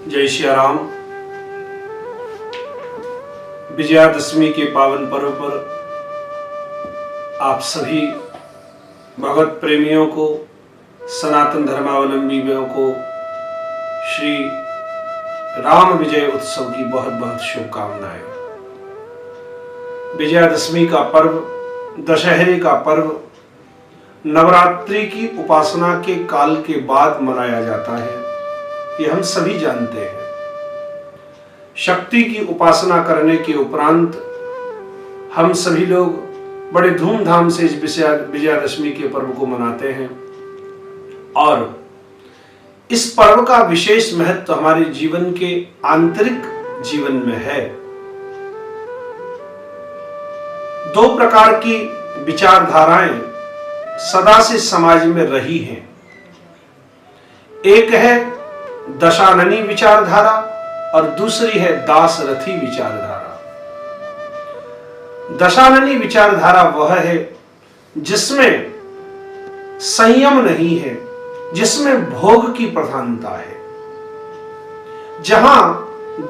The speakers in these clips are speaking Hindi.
जय श्री राम। विजयादशमी के पावन पर्व पर आप सभी भगवत प्रेमियों को, सनातन धर्मावलंबियों को श्री राम विजय उत्सव की बहुत बहुत शुभकामनाएं। विजयादशमी का पर्व, दशहरे का पर्व नवरात्रि की उपासना के काल के बाद मनाया जाता है, ये हम सभी जानते हैं। शक्ति की उपासना करने के उपरांत हम सभी लोग बड़े धूमधाम से इस विजयादशमी के पर्व को मनाते हैं और इस पर्व का विशेष महत्व हमारे जीवन के आंतरिक जीवन में है। दो प्रकार की विचारधाराएं सदा से समाज में रही हैं। एक है दशाननी विचारधारा और दूसरी है दासरथी विचारधारा। दशाननी विचारधारा वह है जिसमें संयम नहीं है, जिसमें भोग की प्रधानता है, जहां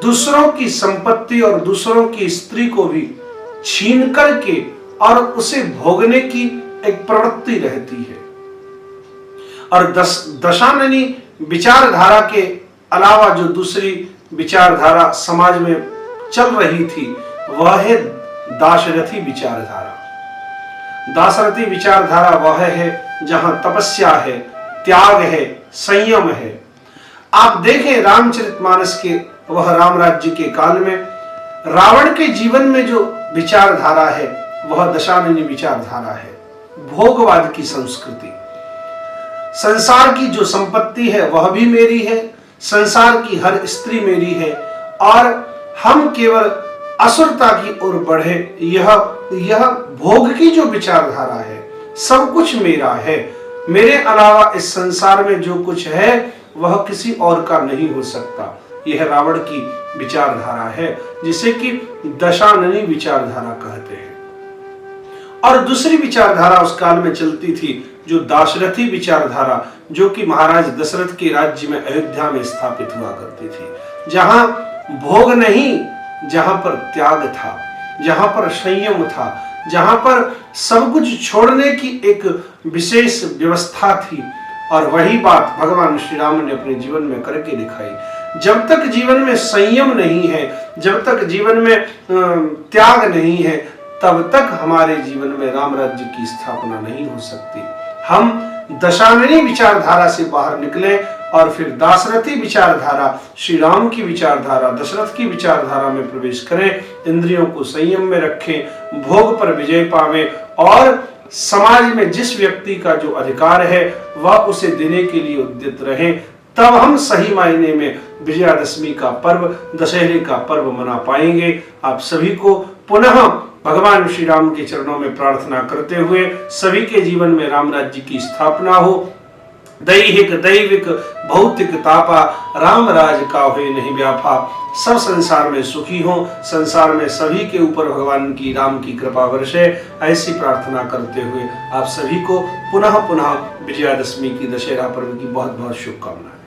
दूसरों की संपत्ति और दूसरों की स्त्री को भी छीन करके और उसे भोगने की एक प्रवृत्ति रहती है। और दशाननी विचारधारा के अलावा जो दूसरी विचारधारा समाज में चल रही थी वह है दाशरथी विचारधारा। दाशरथी विचारधारा वह है जहां तपस्या है, त्याग है, संयम है। आप देखें रामचरितमानस के वह राम राज्य के काल में रावण के जीवन में जो विचारधारा है वह दशाननी विचारधारा है। भोगवाद की संस्कृति, संसार की जो संपत्ति है वह भी मेरी है, संसार की हर स्त्री मेरी है और हम केवल असुरता की ओर बढ़े, यह भोग की जो विचारधारा है, सब कुछ मेरा है, मेरे अलावा इस संसार में जो कुछ है वह किसी और का नहीं हो सकता। यह रावण की विचारधारा है जिसे कि दशाननी विचारधारा कहते हैं। और दूसरी विचारधारा उस काल में चलती थी जो दाशरथी विचारधारा, जो कि महाराज दशरथ के राज्य में अयोध्या में स्थापित हुआ करती थी, जहां भोग नहीं, जहां पर त्याग था, जहां पर संयम था, जहां पर सब कुछ छोड़ने की एक विशेष व्यवस्था थी। और वही बात भगवान श्री राम ने अपने जीवन में करके दिखाई। जब तक जीवन में संयम नहीं है, जब तक जीवन में त्याग नहीं है, तब तक हमारे जीवन में राम राज्य की स्थापना नहीं हो सकती। हम दशाननी विचारधारा से बाहर निकले और फिर दाशरथी विचारधारा, श्री राम की विचारधारा, दशरथ की विचारधारा में प्रवेश करें, इंद्रियों को संयम में रखें, भोग पर विजय पावें और समाज में जिस व्यक्ति का जो अधिकार है वह उसे देने के लिए उद्यत रहें। तब हम सही मायने में विजयादशमी का पर्व, दशहरे का पर्व मना पाएंगे। आप सभी को पुनः भगवान श्री राम के चरणों में प्रार्थना करते हुए सभी के जीवन में राम राज्य की स्थापना हो। दैहिक दैविक भौतिक तापा राम राज का हुए नहीं व्यापा। सब संसार में सुखी हो, संसार में सभी के ऊपर भगवान की राम की कृपा वर्षे, ऐसी प्रार्थना करते हुए आप सभी को पुनः विजयादशमी की, दशहरा पर्व की बहुत बहुत शुभकामनाएं।